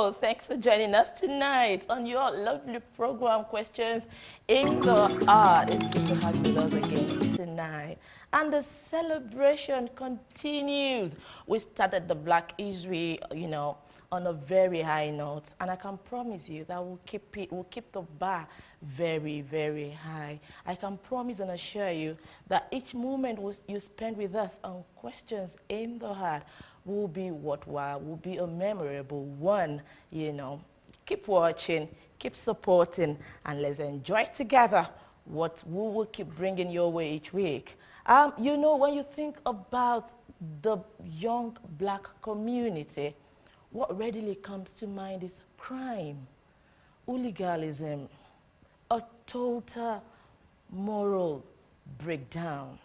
Hello, thanks for joining us tonight on your lovely program, Questions in the Art. It's good to have you with us again tonight. And the celebration continues. We started the Black History, on a very high note. And I can promise you that we'll keep the bar very, very high. I can promise and assure you that each moment you spend with us on Questions in the Heart will be worthwhile, will be a memorable one, Keep watching, keep supporting, and let's enjoy together what we will keep bringing your way each week. When you think about the young Black community, what readily comes to mind is crime, hooliganism, a total moral breakdown.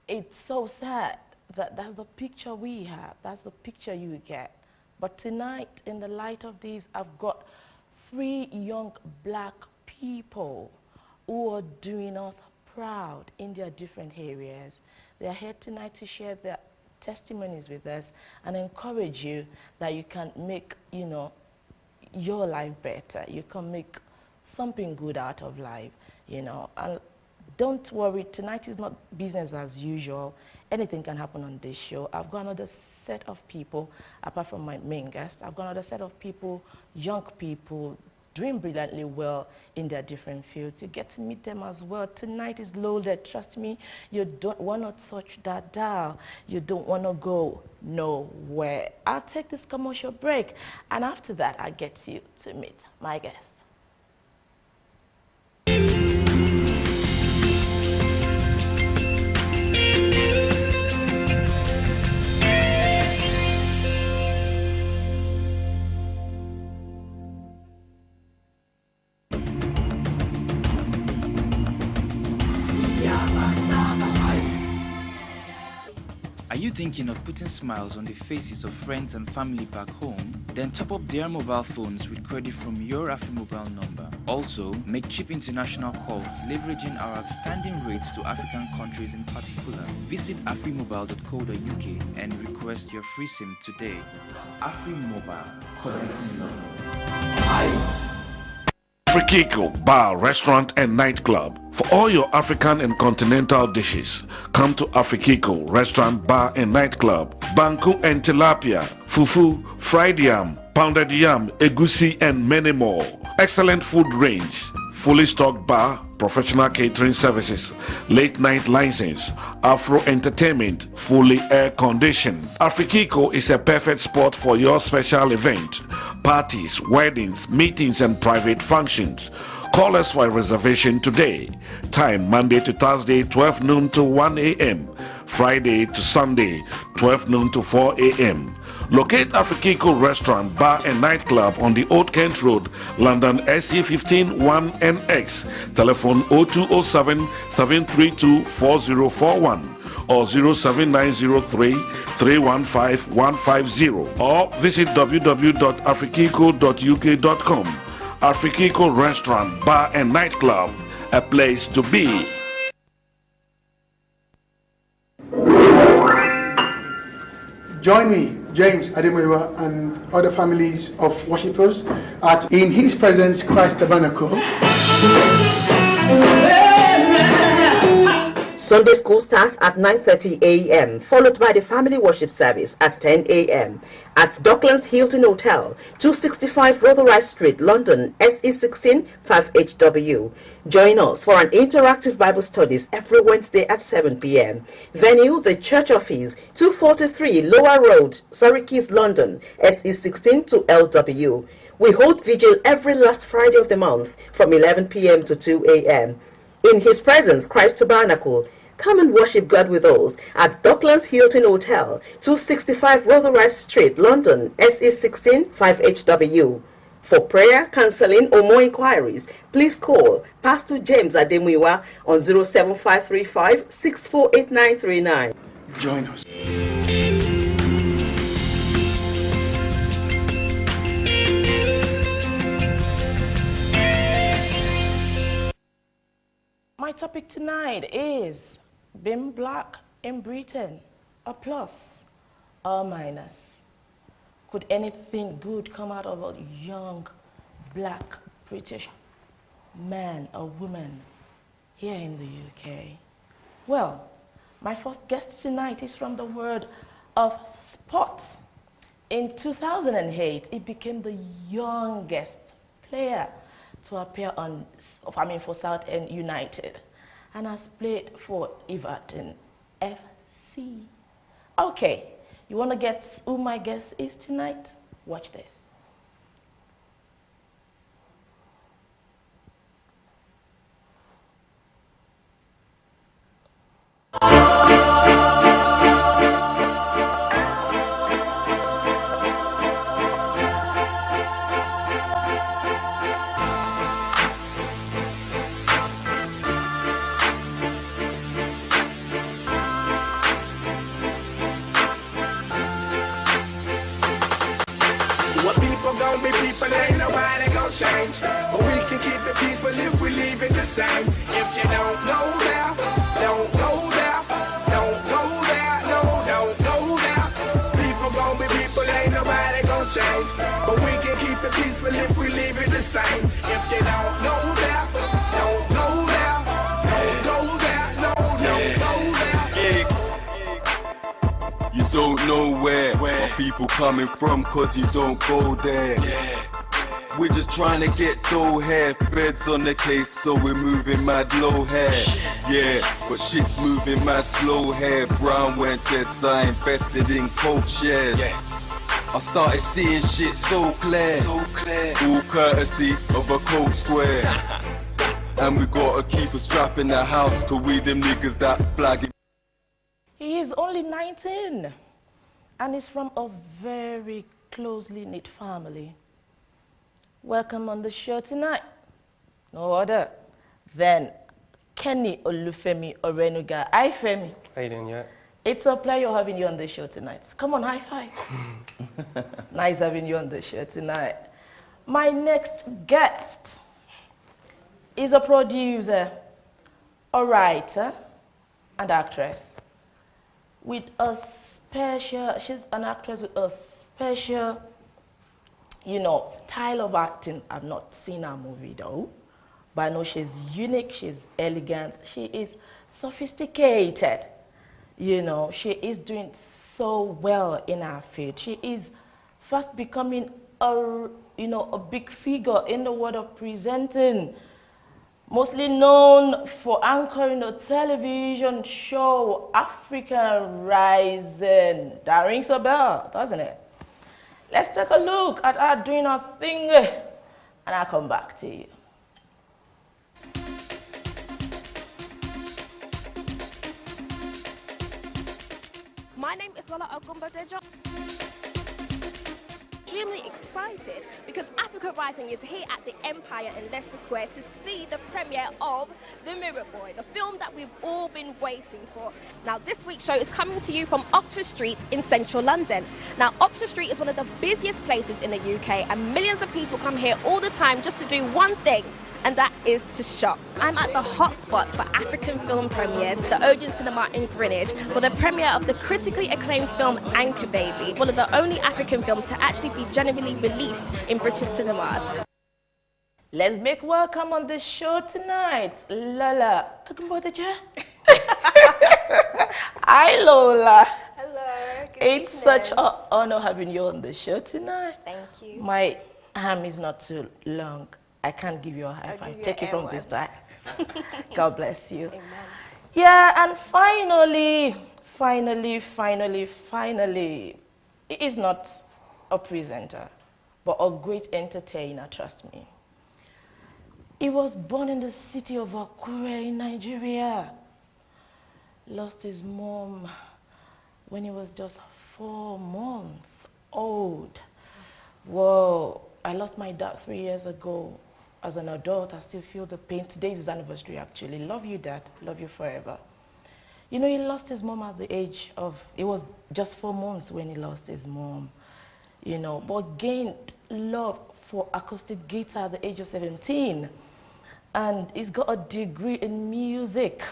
It's so sad that that's the picture we have, that's the picture you get. But tonight, in the light of this, I've got 3 young Black people who are doing us proud in their different areas. They are here tonight to share their testimonies with us and encourage you that you can make, your life better. You can make something good out of life, And don't worry, tonight is not business as usual. Anything can happen on this show. I've got another set of people, apart from my main guest, I've got another set of people, young people, doing brilliantly well in their different fields. You get to meet them as well. Tonight is loaded. Trust me, you don't want to touch that dial. You don't want to go nowhere. I'll take this commercial break, and after that, I get you to meet my guest. Are you thinking of putting smiles on the faces of friends and family back home? Then top up their mobile phones with credit from your AfriMobile number. Also, make cheap international calls leveraging our outstanding rates to African countries in particular. Visit afrimobile.co.uk and request your free SIM today. AfriMobile, connecting love. Afrikiko Bar, Restaurant and Nightclub. For all your African and continental dishes, come to Afrikiko Restaurant, Bar and Nightclub. Banku and tilapia, fufu, fried yam, pounded yam, egusi and many more. Excellent food range, fully stocked bar, professional catering services, late night license, Afro entertainment, fully air conditioned. Afrikiko is a perfect spot for your special event, parties, weddings, meetings and private functions. Call us for a reservation today. Time Monday to Thursday 12 noon to 1 a.m. Friday to Sunday 12 noon to 4 a.m. Locate Afrikiko Restaurant, Bar and Nightclub on the Old Kent Road, London SE15 1NX. Telephone 0207 732 4041 or 07903 315 150 or visit www.afrikiko.uk.com. Afrikiko Restaurant, Bar and Nightclub, a place to be. Join me, James Ademoyewa, and other families of worshippers at In His Presence Christ Tabernacle. Sunday school starts at 9:30 a.m., followed by the family worship service at 10 a.m. at Docklands Hilton Hotel, 265 Rotherhithe Street, London, SE16 5HW. Join us for an interactive Bible studies every Wednesday at 7 p.m. Venue, the Church Office, 243 Lower Road, Surrey, London, SE16 to LW. We hold vigil every last Friday of the month from 11 p.m. to 2 a.m. In His Presence, Christ Tabernacle. Come and worship God with us at Docklands Hilton Hotel, 265 Rotherhithe Street, London, SE16 5HW. For prayer, counseling, or more inquiries, please call Pastor James Ademuyiwa on 07535 648939. Join us. My topic tonight is being Black in Britain, a plus or minus. could anything good come out of a young black British man or woman here in the UK? Well, my first guest tonight is from the world of sports. In 2008, he became the youngest player to appear for Southend United and has played for Everton FC. Okay, you want to get who my guest is tonight? Watch this. People ain't nobody gon' change, but we can keep it peaceful if we leave it the same. If you don't go there, don't go there, don't go there, no, don't go there. People gon' be people, ain't nobody gon' change, but we can keep it peaceful if we leave it the same. If you don't go there, don't go there, don't go there, no, don't go there. You don't know where my people coming from, cause you don't go there. We're just trying to get dough hair, beds on the case, so we're moving mad low hair. Yeah, but shit's moving mad slow hair. Brown went dead, so I invested in coke shares. I started seeing shit so clear, all courtesy of a coke square. And we gotta keep a strap in the house, cause we them niggas that flag. He is only 19 and is from a very closely knit family. Welcome on the show tonight. No other than Kenny Olufemi Onanuga. Hi, Femi. How you doing, yeah? It's a pleasure having you on the show tonight. Come on, high five. Nice having you on the show tonight. My next guest is a producer, a writer, and actress with a special, she's an actress with a special, you know, style of acting. I've not seen her movie though, but I know she's unique, she's elegant, she is sophisticated. You know, she is doing so well in her field. She is fast becoming a big figure in the world of presenting, mostly known for anchoring a television show, African Rising. That rings a bell, doesn't it? Let's take a look at her doing her thing, and I'll come back to you. My name is Lola Ogunbadejo. Extremely excited because Africa Rising is here at the Empire in Leicester Square to see the premiere of The Mirror Boy, the film that we've all been waiting for. Now, this week's show is coming to you from Oxford Street in central London. Now, Oxford Street is one of the busiest places in the UK, and millions of people come here all the time just to do one thing, and that is to shop. I'm at the hotspot for African film premieres, the Odeon Cinema in Greenwich, for the premiere of the critically acclaimed film Anchor Baby, one of the only African films to actually be genuinely released in British cinemas. Let's make welcome on the show tonight, Lola Ogunbadejo. Hi, Lola. Hello. Good It's evening. such an honor having you on the show tonight. Thank you. My arm is not too long. I can't give you a high five. Take it from this side. God bless you. Amen. Yeah, and finally, he is not a presenter, but a great entertainer, trust me. He was born in the city of Akure in Nigeria. Lost his mom when he was just 4 months old. Whoa, I lost my dad 3 years ago. As an adult, I still feel the pain. Today is his anniversary, actually. Love you, Dad. Love you forever. You know, he lost his mom at the age of, it was just 4 months when he lost his mom, you know, but gained love for acoustic guitar at the age of 17. And he's got a degree in music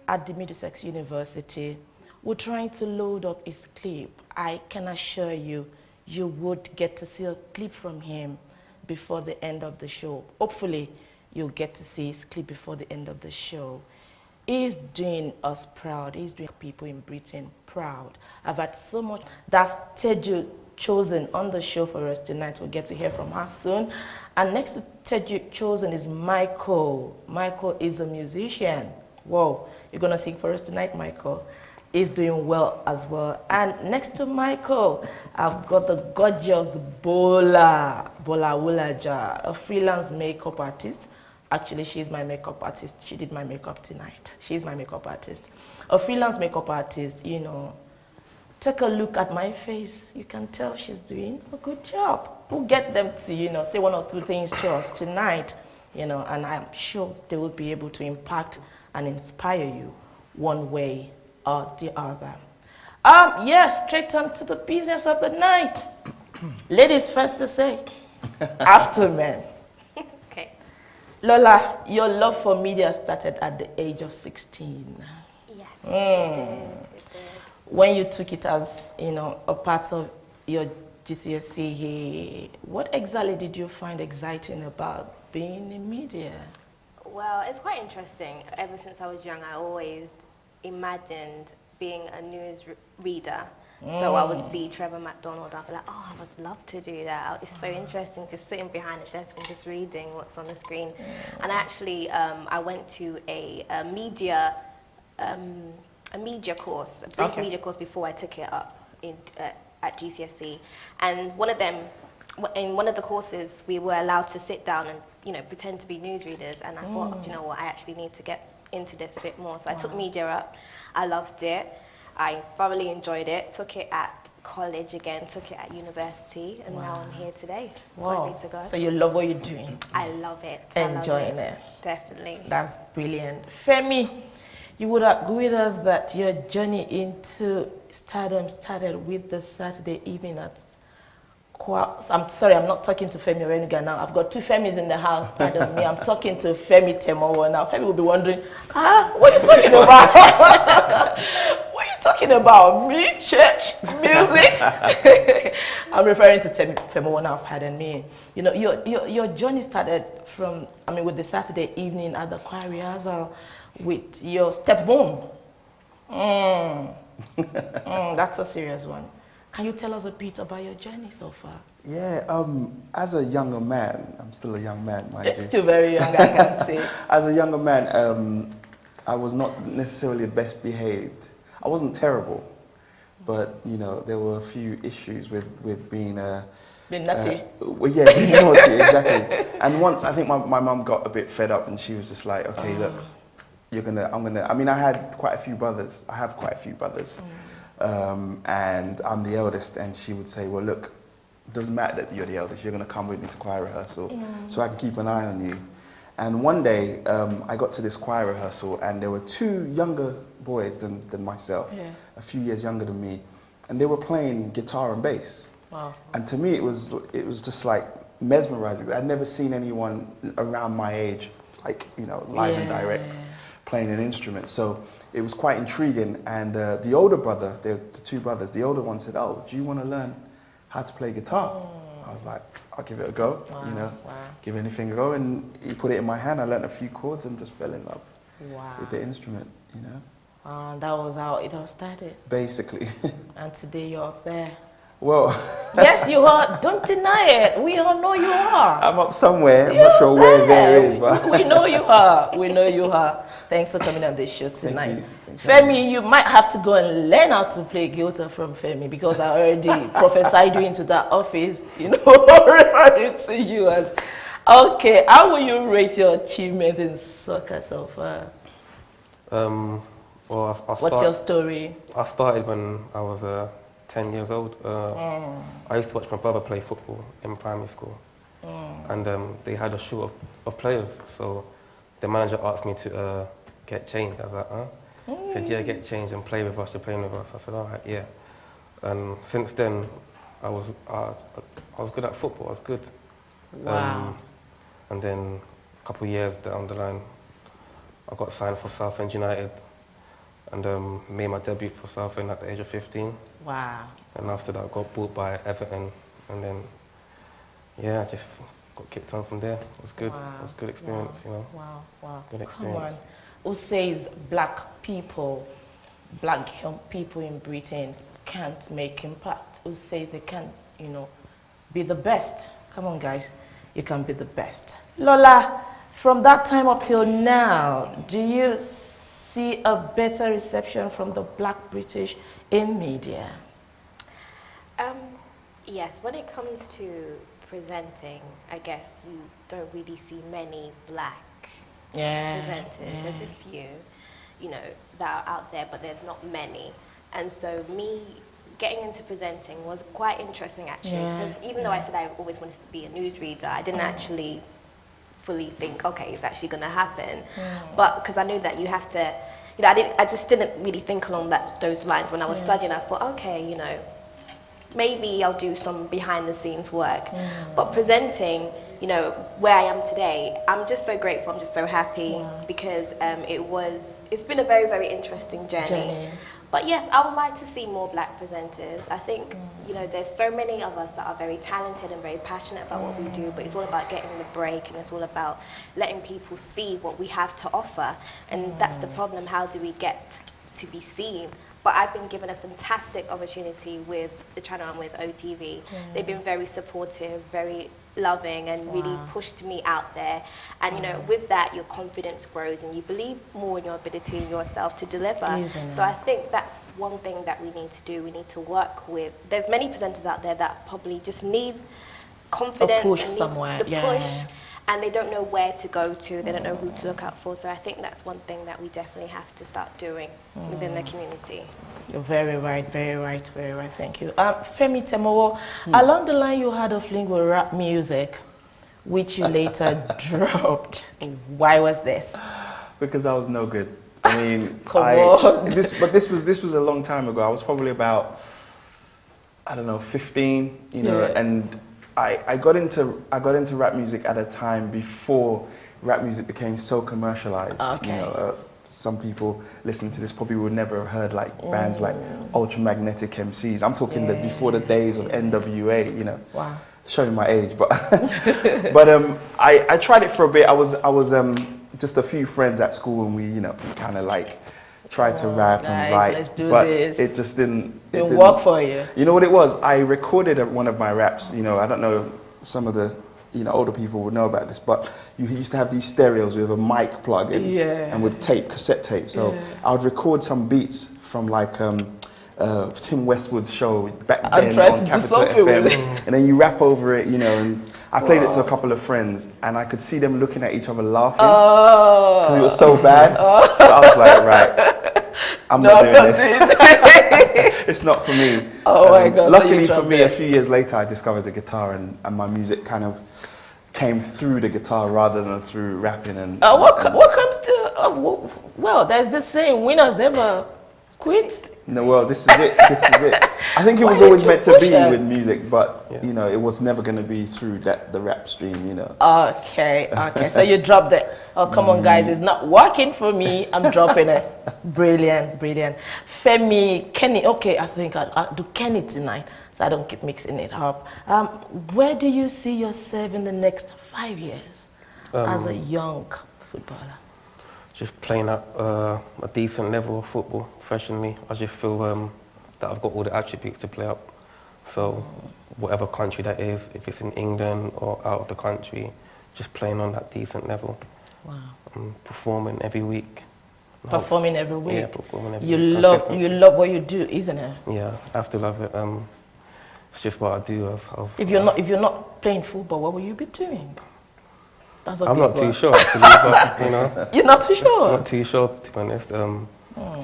at the Middlesex University. We're trying to load up his clip. I can assure you, you would get to see a clip from him before the end of the show. Hopefully, you'll get to see his clip before the end of the show. He's doing us proud. He's doing people in Britain proud. I've had so much. That's Teju Chosen on the show for us tonight. We'll get to hear from her soon. And next to Teju Chosen is Michael. Michael is a musician. Whoa, you're going to sing for us tonight, Michael. He's doing well as well. And next to Michael, I've got the gorgeous Bola Ogunbadejo, a freelance makeup artist. Actually, she's my makeup artist. She did my makeup tonight. She's my makeup artist. A freelance makeup artist, you know. Take a look at my face. You can tell she's doing a good job. We'll get them to, you know, say one or two things to us tonight, you know, and I'm sure they will be able to impact and inspire you one way or the other. Yes, straight on to the business of the night. Ladies first to say, after men. Okay. Lola, your love for media started at the age of 16. Yes, it did. When you took it as, you know, a part of your GCSE, what exactly did you find exciting about being in media? Well, it's quite interesting. Ever since I was young, I always imagined being a news reader. So I would see Trevor McDonald, I'd be like, oh, I would love to do that. It's so interesting just sitting behind a desk and just reading what's on the screen. And actually, I went to a media course, a brief media course before I took it up at GCSE. And in one of the courses, we were allowed to sit down and, you know, pretend to be newsreaders. And I thought, you know what, I actually need to get into this a bit more. So I took media up. I loved it. I thoroughly enjoyed it. Took it at college again, took it at university, and now I'm here today. Ready to go. So you love what you're doing? I love it. Enjoying it. Definitely. That's brilliant. Femi, you would agree with us that your journey into stardom started with the Saturday evening at I'm sorry, I'm not talking to Femi Onanuga now. I've got two Femis in the house, pardon me. I'm talking to Femi Temowo now. Femi will be wondering, what are you talking about? What are you talking about? Me, church, music? I'm referring to Femi now, pardon me. You know, your journey started from, with the Saturday evening at the choir rehearsal with your stepmom. That's a serious one. Can you tell us a bit about your journey so far? Yeah, as a younger man, I'm still a young man, mind you. Still very young, I can say. As a younger man, I was not necessarily the best behaved. I wasn't terrible, but you know, there were a few issues with being being nutty. Well, yeah, being naughty, exactly. And once I think my mum got a bit fed up, and she was just like, okay, look, I had quite a few brothers. I have quite a few brothers. And I'm the eldest, and she would say, well, look, it doesn't matter that you're the eldest, you're going to come with me to choir rehearsal so I can keep an eye on you. And one day, I got to this choir rehearsal, and there were two younger boys than myself, a few years younger than me, and they were playing guitar and bass. Wow. And to me, it was just like mesmerizing. I'd never seen anyone around my age, like, you know, live and direct, playing an instrument. So it was quite intriguing, and the older brother, the two brothers, the older one said, oh, do you want to learn how to play guitar? I was like, I'll give it a go, you know, give anything a go, and he put it in my hand. I learned a few chords and just fell in love with the instrument, you know. That was how it all started. Basically. And today you're up there. Well. Yes, you are. Don't deny it. We all know you are. I'm up somewhere. I'm not sure where there is, but. We know you are. We know you are. Thanks for coming on this show tonight. Thank you. Femi, you might have to go and learn how to play guitar from Femi, because I already prophesied you into that office, you know, referring to you as. Okay, how will you rate your achievement in soccer so far? Well, what's your story? I started when I was 10 years old. I used to watch my brother play football in primary school. And they had a shoot of players, so the manager asked me to get changed. I was like, huh? He said, yeah, get changed and play with us, you're playing with us. I said, all right, yeah. And since then, I was good at football, I was good. Wow. And then a couple of years down the line, I got signed for Southend United. and made my debut for Southend at the age of 15. Wow. And after that, I got bought by Everton, and then, yeah, I just got kicked on from there. It was good. Wow. It was a good experience, you know. Wow, wow. Good experience. Come on. Who says black people, black young people in Britain can't make impact? Who says they can't, you know, be the best? Come on, guys. You can be the best. Lola, from that time up till now, do you see a better reception from the black British in media? Yes, when it comes to presenting, I guess you don't really see many black presenters. There's a few, you know, that are out there, but there's not many. And so me getting into presenting was quite interesting, actually, because even though I said I always wanted to be a newsreader, I didn't actually fully think, okay, it's actually going to happen. But because I knew that you have to, you know, I just didn't really think along those lines when I was studying. I thought, okay, you know, maybe I'll do some behind the scenes work. But presenting, you know, where I am today, I'm just so grateful, I'm just so happy because it's been a very, very interesting journey. But yes, I would like to see more black presenters. I think, you know, there's so many of us that are very talented and very passionate about what we do, but it's all about getting the break, and it's all about letting people see what we have to offer. And that's the problem. How do we get to be seen? But I've been given a fantastic opportunity with the channel I'm with, OHTV. They've been very supportive, very loving, and really pushed me out there. And you know, with that, your confidence grows and you believe more in your ability in yourself to deliver. So I think that's one thing that we need to do. We need to work with, there's many presenters out there that probably just need confidence, a push somewhere. The push, and they don't know where to go to, they don't know who to look out for. So I think that's one thing that we definitely have to start doing within the community. You're very right, very right, very right. Thank you. Femi Temowo, along the line you had a fling with rap music, which you later dropped. Why was this? Because I was no good. I mean, this was a long time ago. I was probably about, I don't know, 15, you know, and I got into rap music at a time before rap music became so commercialized. You know, some people listening to this probably would never have heard like bands like Ultramagnetic MCs. I'm talking before the days of NWA. You know, showing my age, but I tried it for a bit. I was just a few friends at school, and we, you know, kind of like tried to rap and write, but it just didn't work for you. You know what it was? I recorded one of my raps. You know, I don't know, some of the, you know, older people would know about this, but you used to have these stereos with a mic plug in, and with cassette tape. So I would record some beats from like Tim Westwood's show back then on Capital FM, and then you rap over it, you know. And I played it to a couple of friends, and I could see them looking at each other laughing because it was so bad. So I was like, right, I'm not doing this. It's not for me. My God! Luckily for me, a few years later, I discovered the guitar, and my music kind of came through the guitar rather than through rapping. And what comes to well, there's this saying: winners never quit. No, well, this is it. This is it. I think it was always meant to be with music, but you know, it was never going to be through the rap stream, you know. Okay. So you dropped it. Oh, come on, guys! It's not working for me. I'm dropping it. Brilliant. Femi, Kenny. Okay, I think I'll do Kenny tonight, so I don't keep mixing it up. Where do you see yourself in the next 5 years as a young footballer? Just playing at a decent level of football professionally. I just feel that I've got all the attributes to play up. So whatever country that is, if it's in England or out of the country, just playing on that decent level. Wow. Performing every week. Performing every week? Yeah, performing every week. You love what you do, isn't it? Yeah, I have to love it. It's just what I do. If you're not playing football, what will you be doing? I'm not too sure, actually, but, you know. You're not too sure? I'm not too sure, to be honest.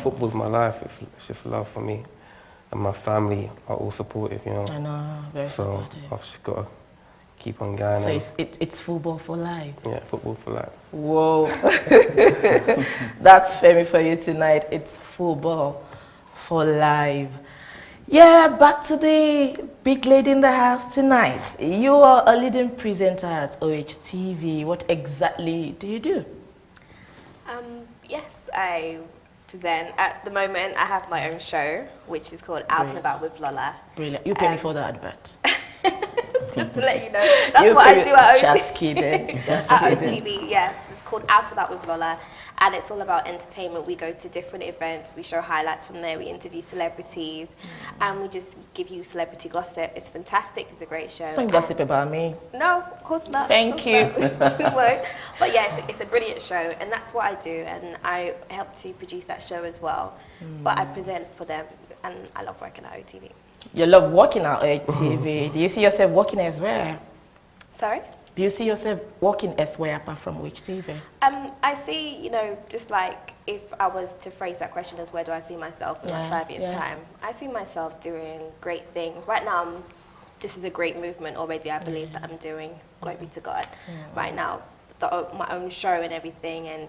Football's my life. It's just love for me. And my family are all supportive, you know. I know, very supportive. So I've just got to keep on going. So it's football for life? Yeah, football for life. Whoa. That's Femi for you tonight. It's football for life. Yeah, back to the big lady in the house tonight. You are a leading presenter at OHTV. What exactly do you do? Yes, I present. At the moment, I have my own show, which is called Out and About with Lola. Brilliant. You pay me for the advert. Just to let you know, that's what I do at OHTV. Just kidding. At OHTV, yes. It's called Out and About with Lola, and it's all about entertainment. We go to different events, we show highlights from there, we interview celebrities, and we just give you celebrity gossip. It's fantastic. It's a great show. Don't gossip about me. No, of course not. Thank you. We won't. But yeah, it's a brilliant show, and that's what I do, and I help to produce that show as well. But I present for them, and I love working at OHTV. You love working at OHTV. Do you see yourself working elsewhere? Sorry? Do you see yourself working elsewhere apart from OHTV? I see, you know, just like if I was to phrase that question as where do I see myself in like 5 years' time, I see myself doing great things. Right now, this is a great movement already, I believe, that I'm doing. Glory be to God. Right now, my own show and everything, and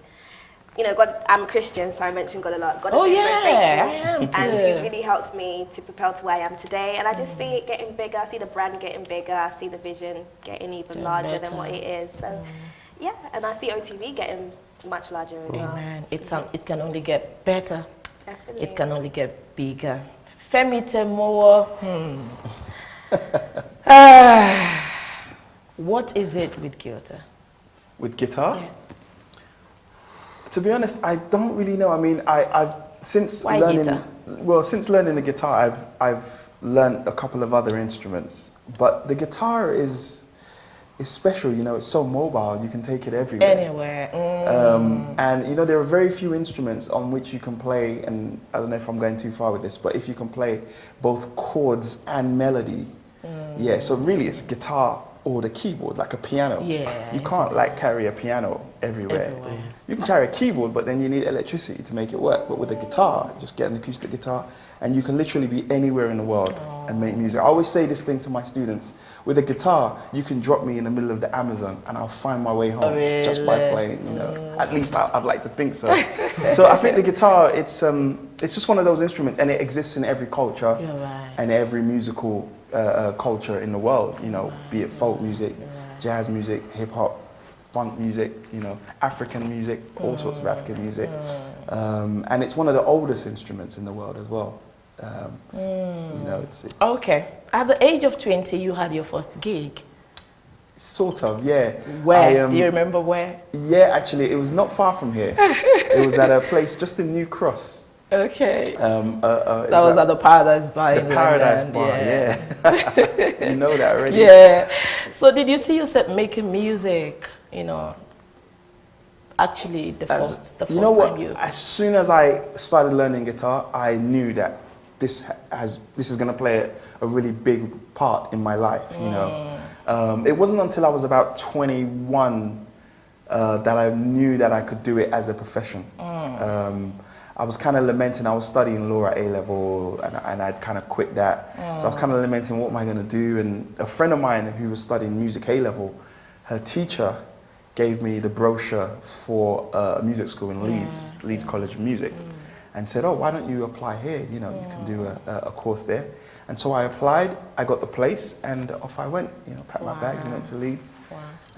you know, God, I'm a Christian, so I mention God a lot. God has been so faithful, I am too. and He's really helped me to propel to where I am today. And I just see it getting bigger. I see the brand getting bigger. I see the vision getting even larger than what it is. So, yeah, and I see OTV getting much larger as well. Amen. It can only get better. Definitely. It can only get bigger. Femi Temowo. What is it with guitar? With guitar? Yeah. To be honest, I don't really know. I mean, since Why learning guitar? Since learning the guitar, I've learned a couple of other instruments. But the guitar is special. You know, it's so mobile. You can take it everywhere. Anywhere. And you know, there are very few instruments on which you can play. And I don't know if I'm going too far with this, but if you can play both chords and melody, yeah. So really, it's guitar or the keyboard, like a piano. Yeah, you can't like carry a piano everywhere. You can carry a keyboard, but then you need electricity to make it work. But with a guitar, just get an acoustic guitar, and you can literally be anywhere in the world and make music. I always say this thing to my students: with a guitar, you can drop me in the middle of the Amazon, and I'll find my way home just by playing. You know, at least I'd like to think so. So I think the guitar, it's just one of those instruments, and it exists in every culture and every musical culture in the world, you know, be it folk music, jazz music, hip hop, funk music, you know, African music, all sorts of African music. And it's one of the oldest instruments in the world as well. You know, it's okay. At the age of 20, you had your first gig. Sort of, yeah. Where? Do you remember where? Yeah, actually, it was not far from here. It was at a place just in New Cross. Okay. That was at the Paradise Bar in Paradise London. Bar, yeah. You know that already. Yeah. So did you see yourself making music, you know, actually the first you know what? time As soon as I started learning guitar, I knew that this is going to play a really big part in my life, you know. It wasn't until I was about 21 that I knew that I could do it as a profession. I was kind of lamenting, I was studying law at A-level and I'd kind of quit that. So I was kind of lamenting, what am I going to do? And a friend of mine who was studying music A-level, her teacher gave me the brochure for a music school in Leeds College of Music, and said, oh, why don't you apply here? You know, you can do a course there. And so I applied, I got the place, and off I went. You know, packed my bags and went to Leeds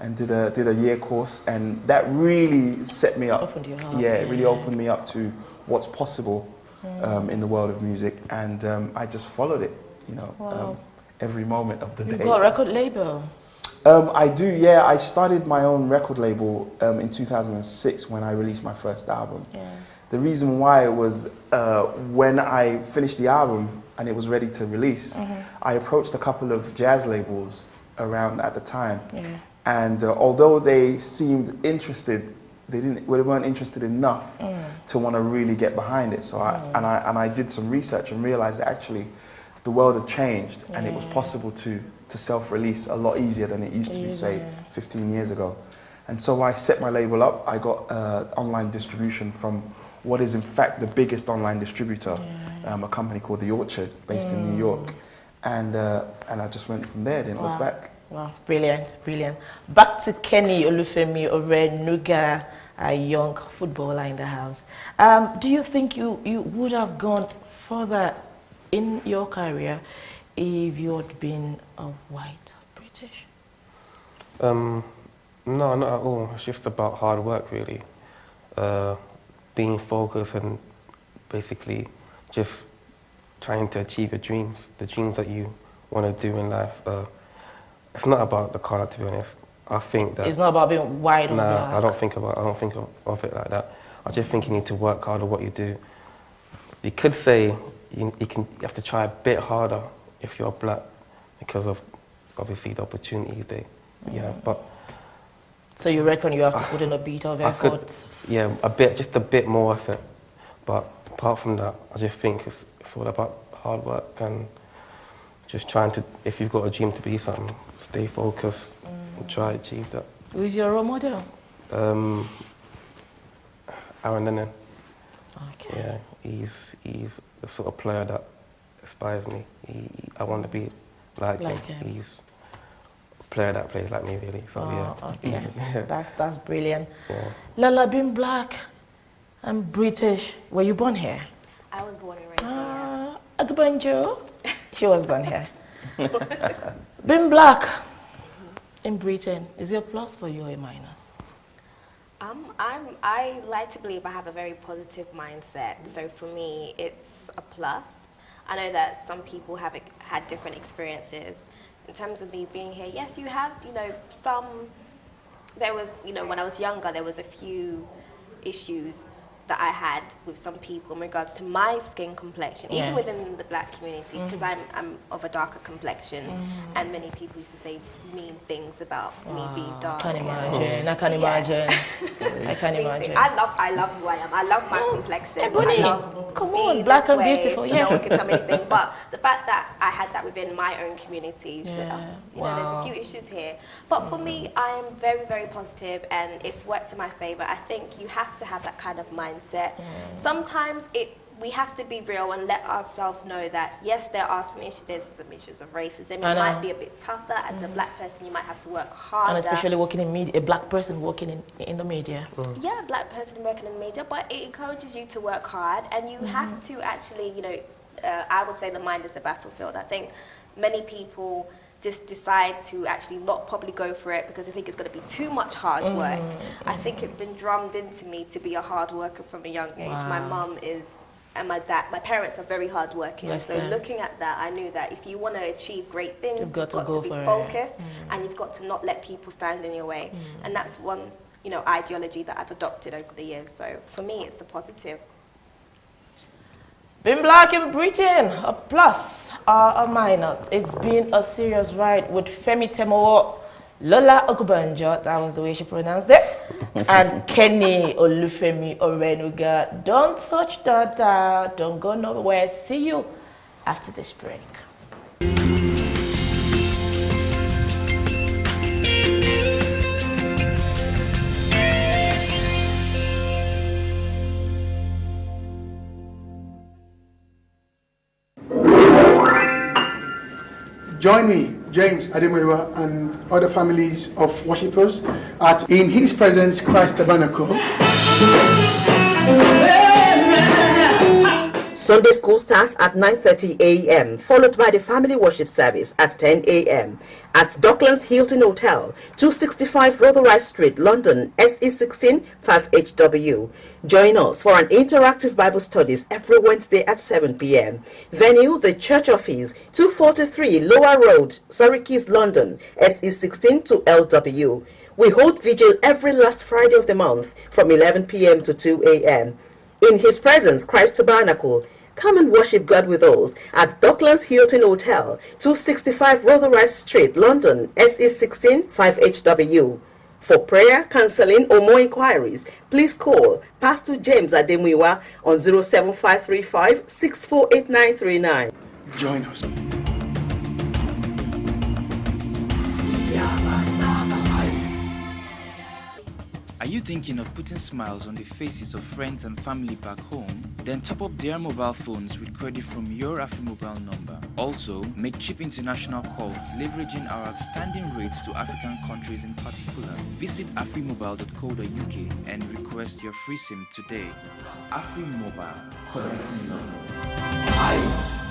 and did a year course, and that really set me up. Opened your heart. Yeah, it really opened me up to what's possible in the world of music, and I just followed it, you know, every moment of the day. You got a record label? I do, yeah. I started my own record label in 2006 when I released my first album. The reason why was when I finished the album and it was ready to release, I approached a couple of jazz labels around at the time, and although they seemed interested, they weren't interested enough to want to really get behind it. So I did some research and realized that actually the world had changed and it was possible to self-release a lot easier than it used to be, say, 15 years ago. And so I set my label up. I got online distribution from what is in fact the biggest online distributor, a company called The Orchard, based in New York. And I just went from there, didn't look back. Wow, brilliant, brilliant. Back to Kenny Olufemi Onanuga, a young footballer in the house. Do you think you would have gone further in your career if you had been a white British? No, not at all. It's just about hard work, really. Being focused and basically just trying to achieve your dreams, the dreams that you want to do in life. It's not about the colour, to be honest. I think that it's not about being white or black. I don't think of it like that. I just think you need to work hard at what you do. You could say you have to try a bit harder if you're black because of obviously the opportunities you have. But so you reckon you have to put in a bit of effort? Yeah, just a bit more effort. But apart from that, I just think it's all about hard work and just trying to, if you've got a dream to be something, stay focused and try to achieve that. Who's your role model? Aaron Lennon. Okay. Yeah, he's the sort of player that inspires me. I want to be like him. He's a player that plays like me, really. So okay. That's brilliant. Yeah. Lola, being black and British, were you born here? I was born and raised here. Ogunbadejo, she was born here. Being black in Britain, is it a plus for you or a minus? I like to believe I have a very positive mindset. So for me, it's a plus. I know that some people have had different experiences. In terms of me being here, yes, you have, there was, when I was younger, there was a few issues that I had with some people in regards to my skin complexion, even within the black community, because I'm of a darker complexion, and many people used to say mean things about me being dark. I can imagine. I can imagine. I can imagine. I love who I am. I love my complexion. Ebony, I love come on, black and beautiful. So no one can tell me anything. But the fact that I had that within my own community, there's a few issues here. But for me, I am very, very positive, and it's worked to my favor. I think you have to have that kind of mindset. Sometimes we have to be real and let ourselves know that yes, there are some issues. There's some issues of racism. It might be a bit tougher as a black person. You might have to work harder. And especially working in media, a black person working in the media. Yeah, a black person working in the media, but it encourages you to work hard, and you have to actually, I would say the mind is a battlefield. I think many people just decide to actually not probably go for it because they think it's going to be too much hard work. I think it's been drummed into me to be a hard worker from a young age. My mum is, and my dad, my parents are very hard working. So looking at that, I knew that if you want to achieve great things, you've got to be focused, and you've got to not let people stand in your way. And that's one, ideology that I've adopted over the years. So for me, it's a positive. Being black in Britain, a plus or a minus? It's been a serious ride with Femi Temowo, Lola Ogunbadejo, that was the way she pronounced it, and Kenny Olufemi Onanuga. Don't touch that dial, don't go nowhere. See you after this break. Join me, James Ademoyewa, and other families of worshippers at In His Presence Christ Tabernacle. Sunday school starts at 9:30 a.m., followed by the family worship service at 10 a.m. at Docklands Hilton Hotel, 265 Rotherhithe Street, London, SE16 5HW. Join us for an interactive Bible studies every Wednesday at 7 p.m. Venue, the Church Office, 243 Lower Road, Syracuse, London, SE16 to LW. We hold vigil every last Friday of the month from 11 p.m. to 2 a.m. In His Presence, Christ Tabernacle. Come and worship God with us at Docklands Hilton Hotel, 265 Rotherhithe Street, London, SE16 5HW. For prayer, counseling, or more inquiries, please call Pastor James Ademoyewa on 07535 648939. Join us. Are you thinking of putting smiles on the faces of friends and family back home? Then top up their mobile phones with credit from your AfriMobile number. Also, make cheap international calls leveraging our outstanding rates to African countries in particular. Visit afrimobile.co.uk and request your free SIM today. AfriMobile, connecting love.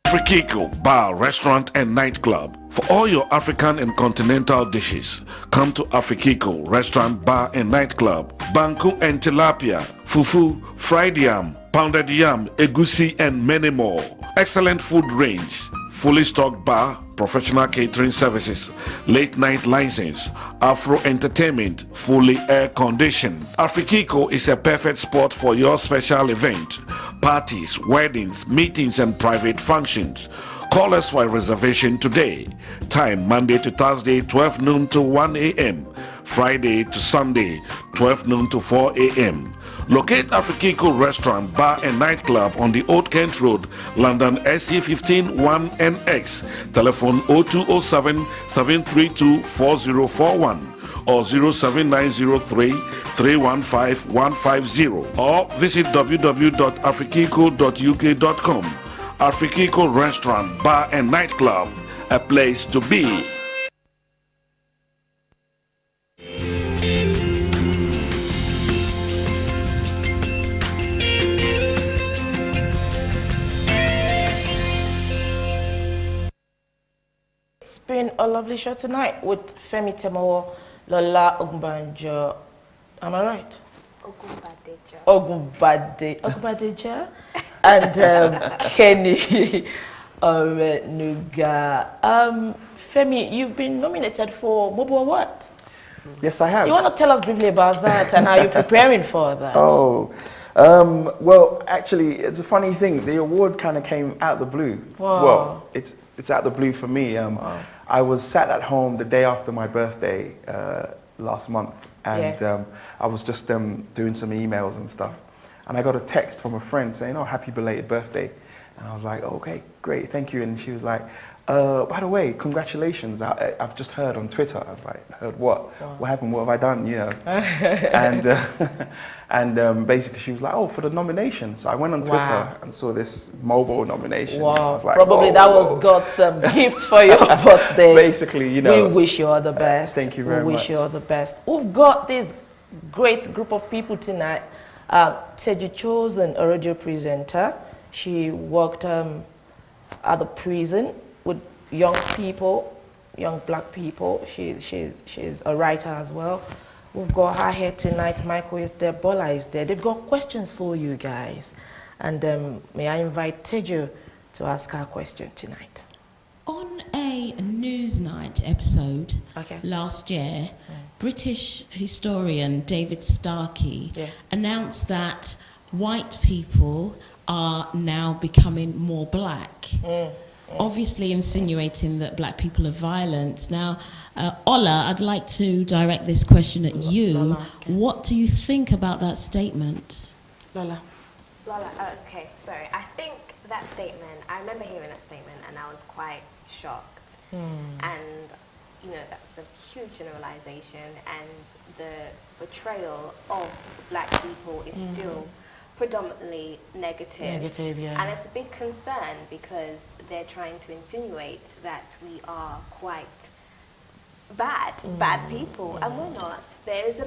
Afrikiko Bar, Restaurant and Nightclub. For all your African and continental dishes, come to Afrikiko Restaurant, Bar and Nightclub. Banku and tilapia, fufu, fried yam, pounded yam, egusi, and many more. Excellent food range, fully stocked bar, professional catering services, late night license, Afro entertainment, fully air conditioned. Afrikiko is a perfect spot for your special event, parties, weddings, meetings, and private functions. Call us for a reservation today. Time Monday to Thursday, 12 noon to 1 a.m. Friday to Sunday, 12 noon to 4 a.m. Locate Afrikiko Restaurant, Bar and Nightclub on the Old Kent Road, London SE15 1NX. Telephone 0207 732 4041 or 07903 315 150 or visit www.afrikiko.uk.com. Afrikiko Restaurant, Bar and Nightclub, a place to be. It's been a lovely show tonight with Femi Temowo, Lola Ogunbadejo. Am I right? Ogunbadejo. And Kenny Onanuga. Femi, you've been nominated for MOBO Awards. Yes, I have. You want to tell us briefly about that and how you're preparing for that? Oh, well, actually, it's a funny thing. The award kind of came out of the blue. Wow. Well, it's out of the blue for me. Wow. I was sat at home the day after my birthday last month, and I was just doing some emails and stuff. And I got a text from a friend saying, "Oh, happy belated birthday." And I was like, oh, "Okay, great, thank you." And she was like, "By the way, congratulations. I've just heard on Twitter." I was like, "Heard what? Wow. What happened? What have I done?" You know. and basically she was like, "Oh, for the nomination." So I went on Twitter and saw this MOBO nomination. Wow. I was like, Probably that was God's gift for your birthday. Basically, you know. We wish you all the best. Thank you very much. We wish you all the best. We've got this great group of people tonight. Teju Chosen, a radio presenter. She worked at the prison with young people, young black people. She's a writer as well. We've got her here tonight. Michael is there, Bola is there. They've got questions for you guys. And may I invite Teju to ask her question tonight. On a Newsnight episode last year, British historian David Starkey announced that white people are now becoming more black, obviously insinuating that black people are violent. Now, Ola, I'd like to direct this question at you. Lola, What do you think about that statement? Lola. Okay, sorry. I think that statement, I remember hearing that statement and I was quite shocked. And, you know, that's a huge generalization, and the portrayal of black people is still predominantly negative. And it's a big concern because they're trying to insinuate that we are quite bad people, and we're not. There's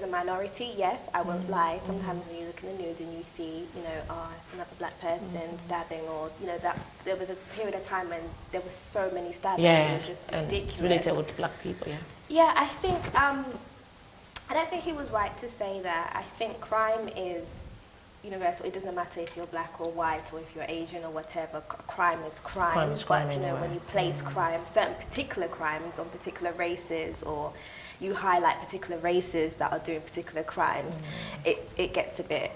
a minority, yes, I won't lie. Sometimes when you look in the news and you see, you know, it's another black person stabbing, or, you know, that there was a period of time when there were so many stabbings, it was just ridiculous. It's related with black people, Yeah, I think, I don't think he was right to say that. I think crime is universal. It doesn't matter if you're black or white or if you're Asian or whatever. Crime is crime. Crime is crime but, you know, anyway. when you place crime, certain particular crimes on particular races, or you highlight particular races that are doing particular crimes, it gets a bit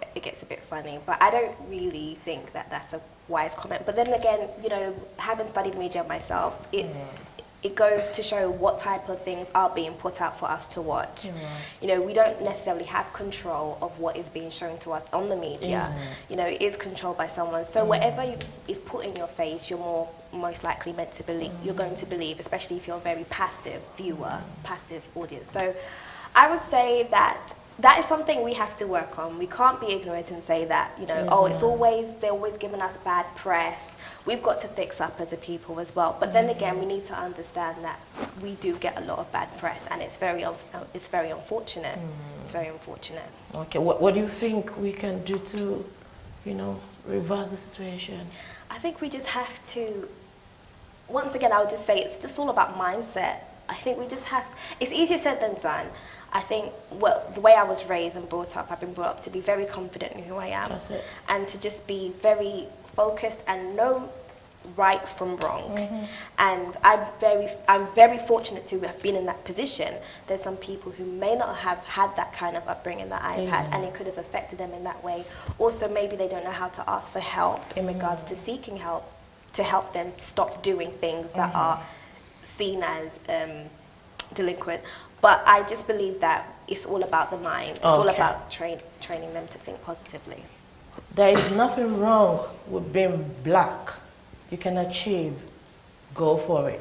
funny. But I don't really think that that's a wise comment. But then again, you know, having studied media myself, it goes to show what type of things are being put out for us to watch. You know, we don't necessarily have control of what is being shown to us on the media. You know, it is controlled by someone. So whatever is put in your face, you're most likely meant to believe. You're going to believe, especially if you're a very passive viewer, passive audience. So I would say that is something we have to work on. We can't be ignorant and say that, you know, they're always giving us bad press. We've got to fix up as a people as well. But then again, we need to understand that we do get a lot of bad press, and it's very unfortunate. It's very unfortunate. Okay, what do you think we can do to, you know, reverse the situation? I think we just have to, once again, I would just say it's just all about mindset. I think we just have to, it's easier said than done. I think, well, the way I was raised and brought up, I've been brought up to be very confident in who I am. That's it. And to just be very focused and know right from wrong. And I'm very fortunate to have been in that position. There's some people who may not have had that kind of upbringing that I've had, and it could have affected them in that way. Also, maybe they don't know how to ask for help in regards to seeking help to help them stop doing things that are seen as delinquent. But I just believe that it's all about the mind. It's all about training them to think positively. There is nothing wrong with being black. You can achieve. Go for it.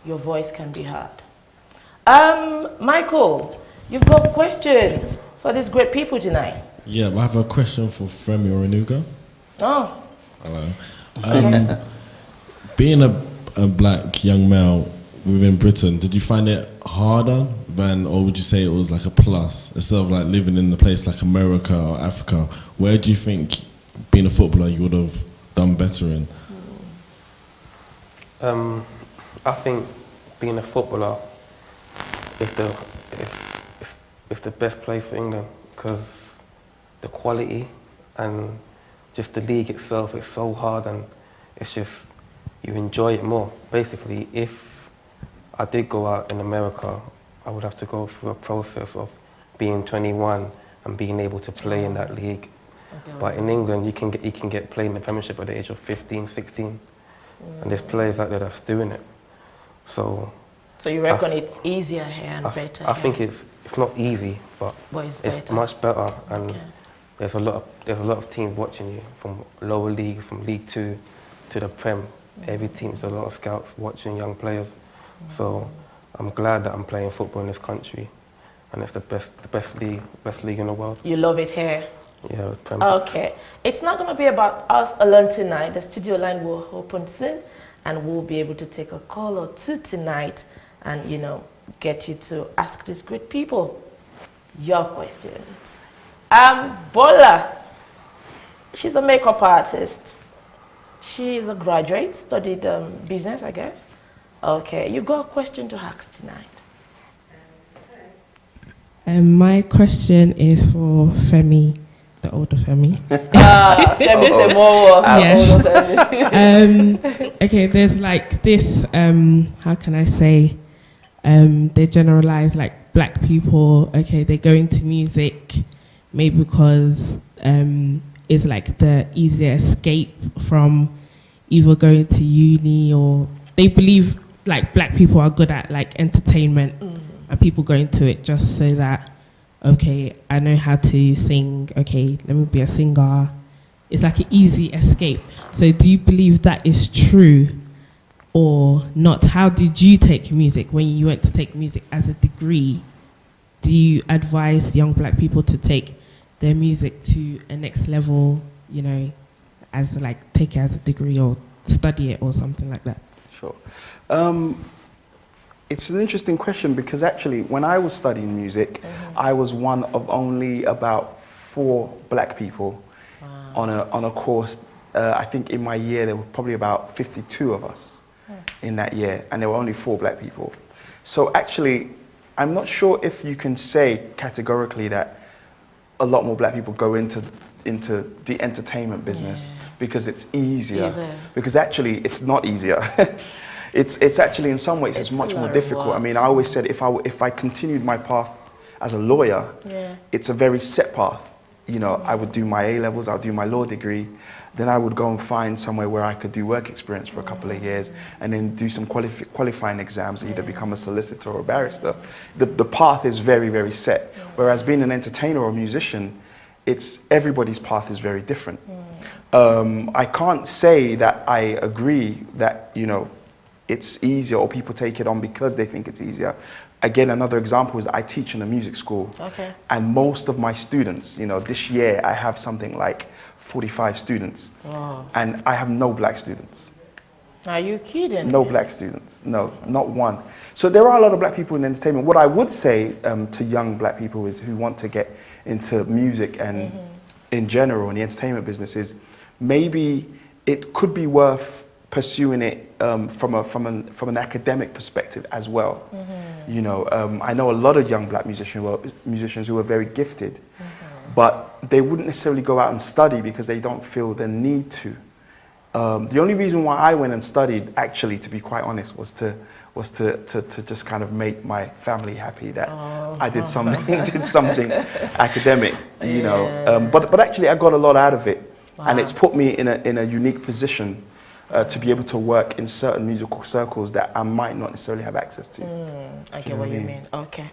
Your voice can be heard. Michael, you've got a question for these great people tonight. Yeah, I have a question for Femi Onanuga. Oh. Hello. Being a black young male within Britain, did you find it harder than, or would you say it was like a plus, instead of like living in a place like America or Africa? Where do you think being a footballer you would have done better in? I think being a footballer is the best place for England, because the quality and just the league itself is so hard, and it's just, you enjoy it more. Basically, if I did go out in America, I would have to go through a process of being 21 and being able to play in that league. But in England, you can get played in the Premiership at the age of 15, 16. And there's players out there that's doing it. So you reckon it's easier here and better I think it's not easy, but it's much better. And there's a lot of teams watching you, from lower leagues, from League 2 to the Prem. Every team's a lot of scouts watching young players. So I'm glad that I'm playing football in this country, and it's the best league in the world. You love it here? Yeah, Prem. Okay. It's not going to be about us alone tonight. The studio line will open soon, and we'll be able to take a call or two tonight and, you know, get you to ask these great people your questions. Bola, she's a makeup artist. She is a graduate, studied business, I guess. Okay, you got a question to ask tonight. My question is for Femi, the older Femi. Femi Temowo. Yes. Okay, there's like this, how can I say, they generalize like black people, okay, they go into music maybe because it's like the easier escape from either going to uni, or they believe like black people are good at like entertainment, and people go into it just so that, okay, I know how to sing, okay, let me be a singer. It's like an easy escape. So do you believe that is true or not? How did you take music when you went to take music as a degree? Do you advise young black people to take their music to a next level, you know, as like take it as a degree or study it or something like that? Sure. It's an interesting question, because actually when I was studying music, I was one of only about 4 black people on a course. I think in my year there were probably about 52 of us in that year, and there were only 4 black people. So actually, I'm not sure if you can say categorically that a lot more black people go into the entertainment business because it's easier. Because actually it's not easier. It's actually, in some ways, it's much more difficult. I mean, I always said if I continued my path as a lawyer, it's a very set path. You know, I would do my A-levels, I'll do my law degree, then I would go and find somewhere where I could do work experience for a couple of years, and then do some qualifying exams, either become a solicitor or a barrister. The path is very, very set. Whereas being an entertainer or a musician, everybody's path is very different. I can't say that I agree that, you know, it's easier or people take it on because they think it's easier. Again, another example is I teach in a music school. And most of my students, you know, this year I have something like 45 students. And I have no black students. Are you kidding? No black students, no, not one. So there are a lot of black people in entertainment. What I would say to young black people who want to get into music and in general in the entertainment business is maybe it could be worth pursuing it from an academic perspective as well. You know, I know a lot of young black musicians who are very gifted, but they wouldn't necessarily go out and study because they don't feel the need to. The only reason why I went and studied, actually, to be quite honest, was to just kind of make my family happy that I did something academic, you know. But actually, I got a lot out of it, and it's put me in a unique position to be able to work in certain musical circles that I might not necessarily have access to. I get what you mean. Okay.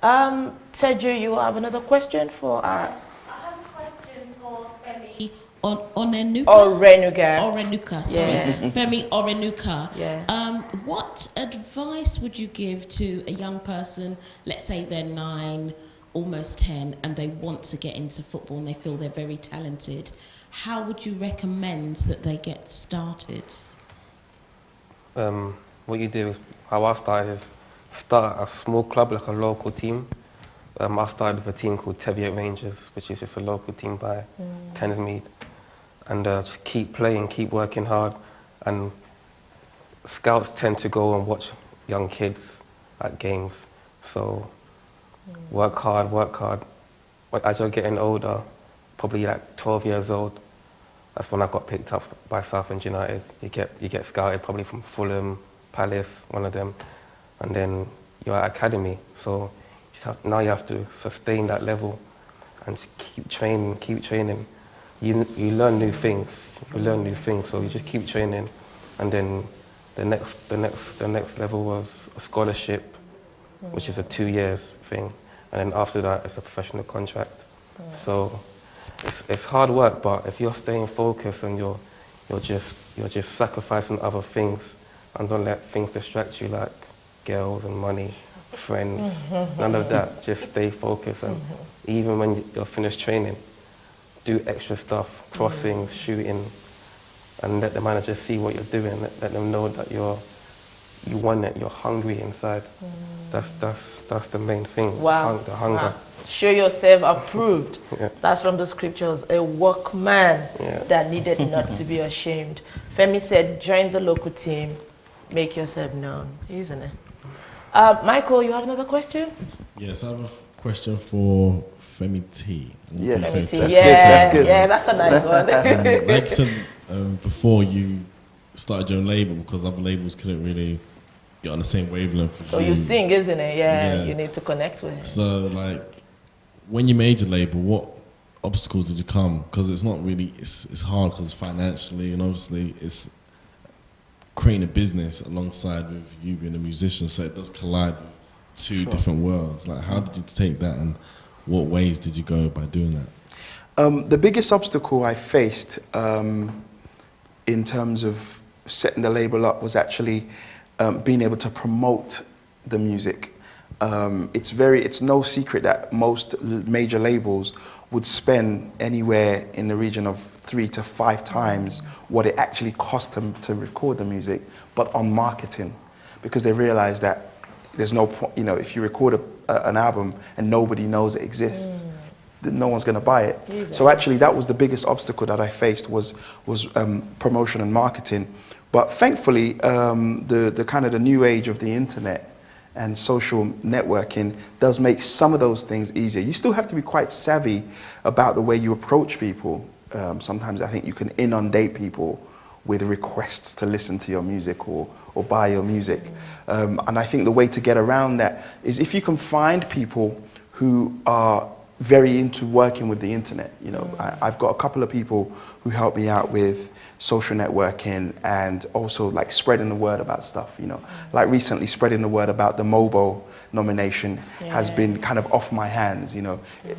Teju, you have another question for us? I have a question for Femi Onanuga. Orenuga, sorry. Yeah. Femi Onanuga. Yeah. What advice would you give to a young person, let's say they're 9, almost 10, and they want to get into football and they feel they're very talented? How would you recommend that they get started? What you do is, how I started is, start a small club, like a local team. I started with a team called Teviot Rangers, which is just a local team by Thamesmead. And just keep playing, keep working hard. And scouts tend to go and watch young kids at games. So work hard. As you're getting older, probably like 12 years old, that's when I got picked up by Southend United. You get scouted probably from Fulham, Palace, one of them, and then you're at academy. So now you have to sustain that level and keep training. You learn new things. So you just keep training, and then the next level was a scholarship, which is a 2 years thing, and then after that it's a professional contract. So it's hard work, but if you're staying focused and you're just sacrificing other things and don't let things distract you like girls and money, friends, none of that. Just stay focused, and even when you're finished training, do extra stuff, crossings, shooting, and let the manager see what you're doing. Let them know that you want it, you're hungry inside. That's the main thing. Wow. The hunger. Wow. Show yourself approved. Yeah. That's from the scriptures. A workman that needed not to be ashamed. Femi said, join the local team, make yourself known, isn't it? Michael, you have another question? Yes, I have a question for Femi T. Yeah, Femi T. That's good. Yeah, that's a nice one. Like I said before, you started your own label because other labels couldn't really get on the same wavelength as So you sing, isn't it? Yeah, you need to connect with it. So, like, when you made your label, what obstacles did you come? Because it's not really, it's hard because financially, and obviously it's creating a business alongside with you being a musician, so it does collide with two different worlds. Like, how did you take that, and what ways did you go by doing that? The biggest obstacle I faced in terms of setting the label up was actually being able to promote the music. It's no secret that most major labels would spend anywhere in the region of 3 to 5 times what it actually cost them to record the music, but on marketing, because they realize that there's no point, if you record an album and nobody knows it exists, then no one's going to buy it. Exactly. So actually that was the biggest obstacle that I faced was promotion and marketing. But thankfully, the kind of the new age of the internet and social networking does make some of those things easier. You still have to be quite savvy about the way you approach people. Sometimes I think you can inundate people with requests to listen to your music or buy your music. And I think the way to get around that is if you can find people who are very into working with the internet. I've got a couple of people who help me out with social networking and also like spreading the word about stuff, like recently spreading the word about the MOBO nomination has been kind of off my hands.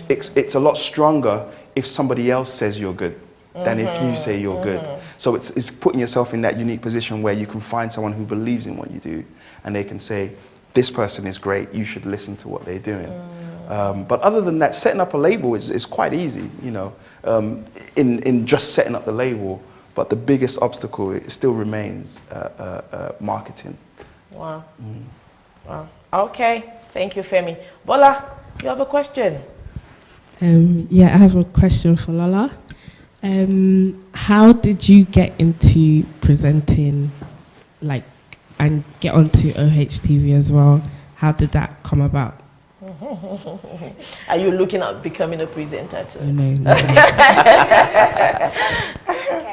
It's a lot stronger if somebody else says you're good than if you say you're good. So it's putting yourself in that unique position where you can find someone who believes in what you do and they can say, this person is great, you should listen to what they're doing. But other than that, setting up a label is quite easy, in just setting up the label. But the biggest obstacle, it still remains marketing. Wow. Wow. Okay. Thank you, Femi. Bola, you have a question? Yeah, I have a question for Lola. How did you get into presenting, like, and get onto OHTV as well? How did that come about? Are you looking at becoming a presenter too? Oh, no. Okay,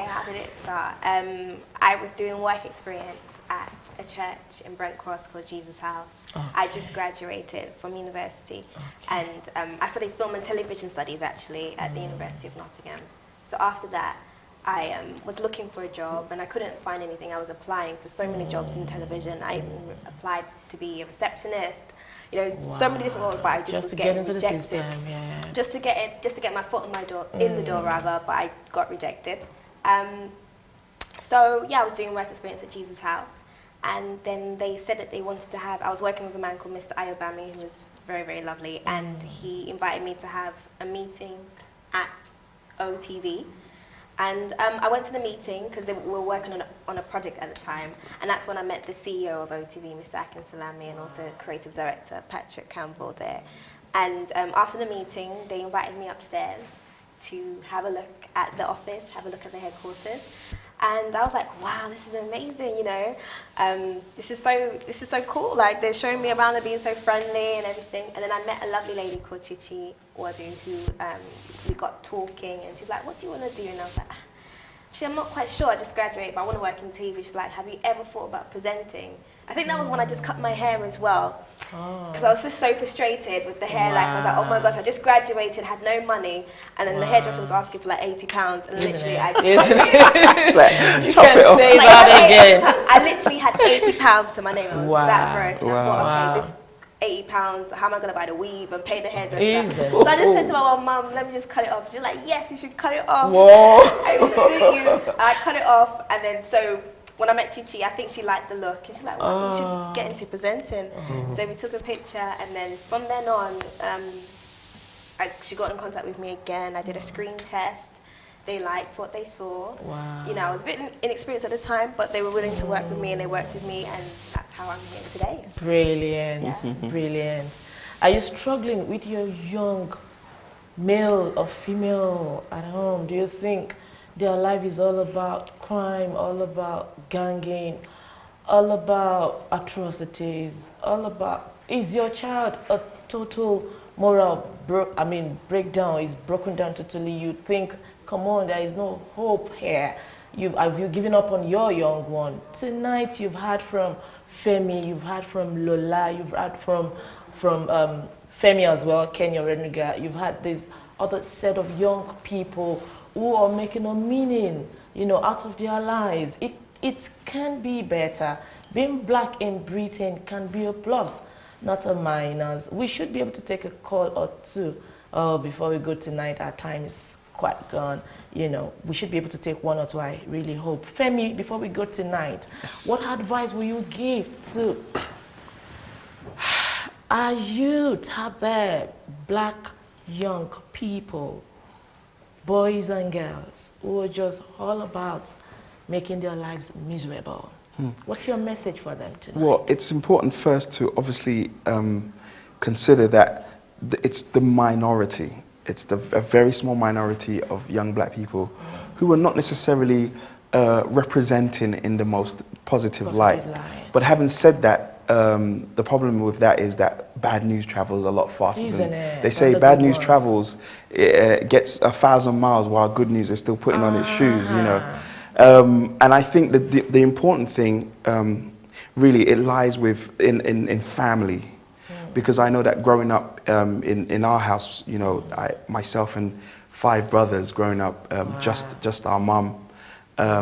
how did it start? I was doing work experience at a church in Brent Cross called Jesus House. Okay. I just graduated from university, and I studied film and television studies actually at the University of Nottingham. So after that, I was looking for a job and I couldn't find anything. I was applying for so many jobs in television. I even applied to be a receptionist. You know, so many different roles, but I just was getting rejected. Just to get my foot in my door, in the door rather, but I got rejected. So yeah, I was doing work experience at Jesus House, and then they said that they wanted to have. I was working with a man called Mr. Ayobami, who was very, very lovely, and he invited me to have a meeting at OHTV. And I went to the meeting because we were working on a project at the time, and that's when I met the CEO of OHTV, Mr. Akin Salami, and also creative director Patrick Campbell there. And after the meeting, they invited me upstairs to have a look at the office, have a look at the headquarters. And I was like, wow, this is amazing, you know. This is so cool. Like, they're showing me around, they're being so friendly and everything. And then I met a lovely lady called Chichi Wadu, who we got talking, and she's like, what do you want to do? And I was like, actually, I'm not quite sure. I just graduated, but I want to work in TV. She's like, have you ever thought about presenting? I think that was when I just cut my hair as well. Because I was just so frustrated with the hair. Like, I was like, oh my gosh, I just graduated, had no money, and then the hairdresser was asking for like £80, and literally I just you can't say that again. I literally had £80 to my name. I was that broke. And I thought, okay, this £80, how am I going to buy the weave and pay the hairdresser? So I just said to my mum, let me just cut it off. She's like, yes, you should cut it off. I will suit you. I cut it off, and then so when I met Chichi, I think she liked the look, and she's like, well, you should get into presenting. So we took a picture, and then from then on, she got in contact with me again. I did a screen test. They liked what they saw. You know, I was a bit inexperienced at the time, but they were willing to work with me, and they worked with me, and that's how I'm here today. Brilliant, brilliant. Are you struggling with your young male or female at home? Do you think their life is all about crime, all about ganging, all about atrocities, all about, is your child a total moral breakdown, is broken down totally? You think, come on, there is no hope here. Have you given up on your young one? Tonight you've heard from Femi, you've heard from Lola, you've heard from Femi as well, Kenya Onanuga. You've had this other set of young people who are making a meaning, you know, out of their lives. It can be better. Being black in Britain can be a plus, not a minus. We should be able to take a call or two before we go tonight. Our time is quite gone. You know, we should be able to take one or two, I really hope. Femi, before we go tonight, what advice will you give to our youth out there, black young people, boys and girls, who are just all about making their lives miserable? What's your message for them tonight? Well, it's important first to obviously consider that it's the minority. It's a very small minority of young black people who are not necessarily representing in the most positive light. But having said that, the problem with that is that bad news travels a lot faster. They say bad news travels, it gets 1,000 miles while good news is still putting on its shoes, you know. And I think that the important thing, really, it lies in family. Because I know that growing up in our house, you know, myself and 5 brothers growing up, just our mum,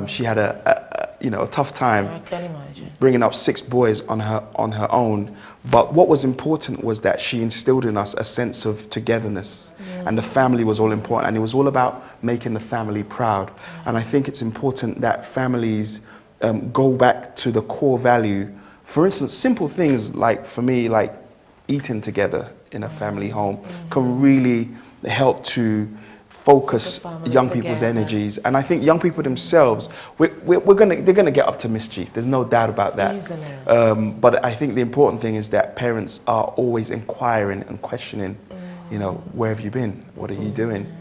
she had a tough time bringing up 6 boys on her own. But what was important was that she instilled in us a sense of togetherness, and the family was all important, and it was all about making the family proud. And I think it's important that families go back to the core value. For instance, simple things like, for me, like eating together in a family home can really help to focus young people's energies. And I think young people themselves, they're gonna get up to mischief. There's no doubt about that. But I think the important thing is that parents are always inquiring and questioning, you know, where have you been? What are you doing?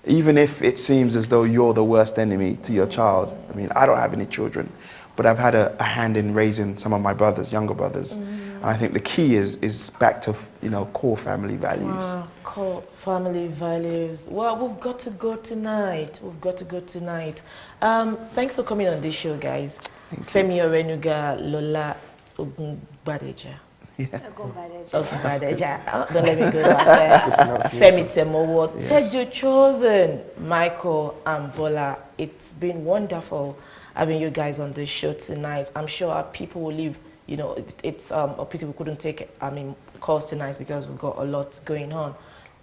even if it seems as though you're the worst enemy to your child. I mean, I don't have any children, but I've had a hand in raising some of my brothers, younger brothers. And I think the key is back to, you know, core family values. Core family values. Well, we've got to go tonight. We've got to go tonight. Thanks for coming on this show, guys. Femi Onanuga, Lola Ogunbadejo. Yeah. Ogunbadejo. Don't let me go back there. Femi Temowo, Teju Chosen, Michael and Bola. It's been wonderful having you guys on this show tonight. I'm sure our people will leave. You know, it's a pity we couldn't take, calls tonight because we've got a lot going on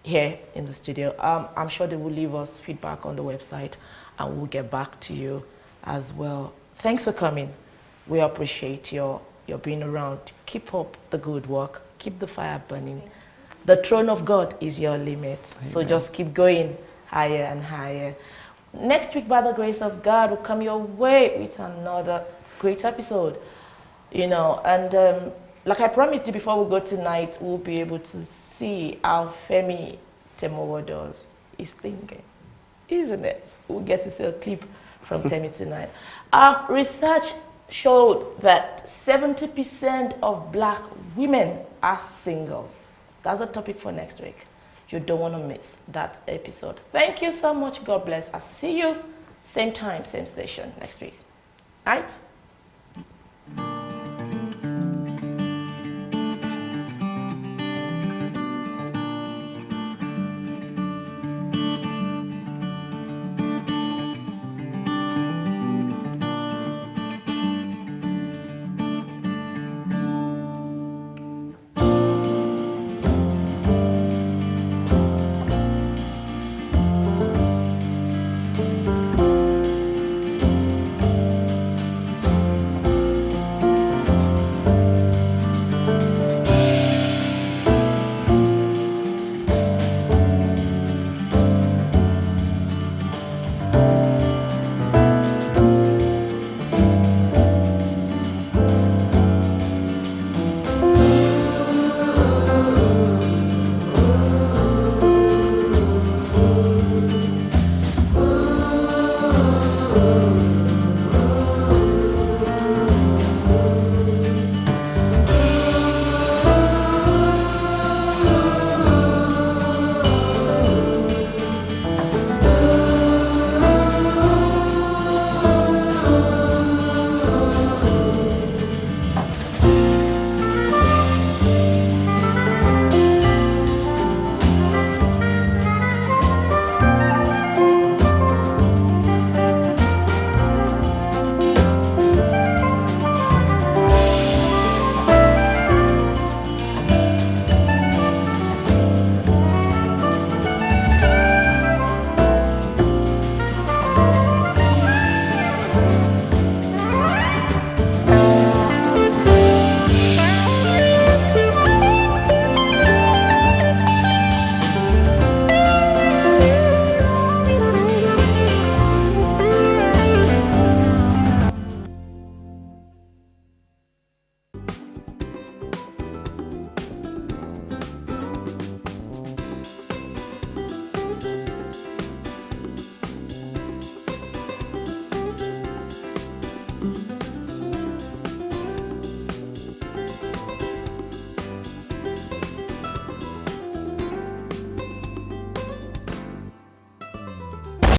here in the studio. I'm sure they will leave us feedback on the website and we'll get back to you as well. Thanks for coming. We appreciate your being around. Keep up the good work. Keep the fire burning. The throne of God is your limit. Amen. So just keep going higher and higher. Next week, by the grace of God, will come your way with another great episode. You know, and like I promised you before we go tonight, we'll be able to see how Femi Temowo does his thinking, isn't it? We'll get to see a clip from Femi tonight. Research showed that 70% of black women are single. That's a topic for next week. You don't want to miss that episode. Thank you so much. God bless. I'll see you same time, same station next week. All right?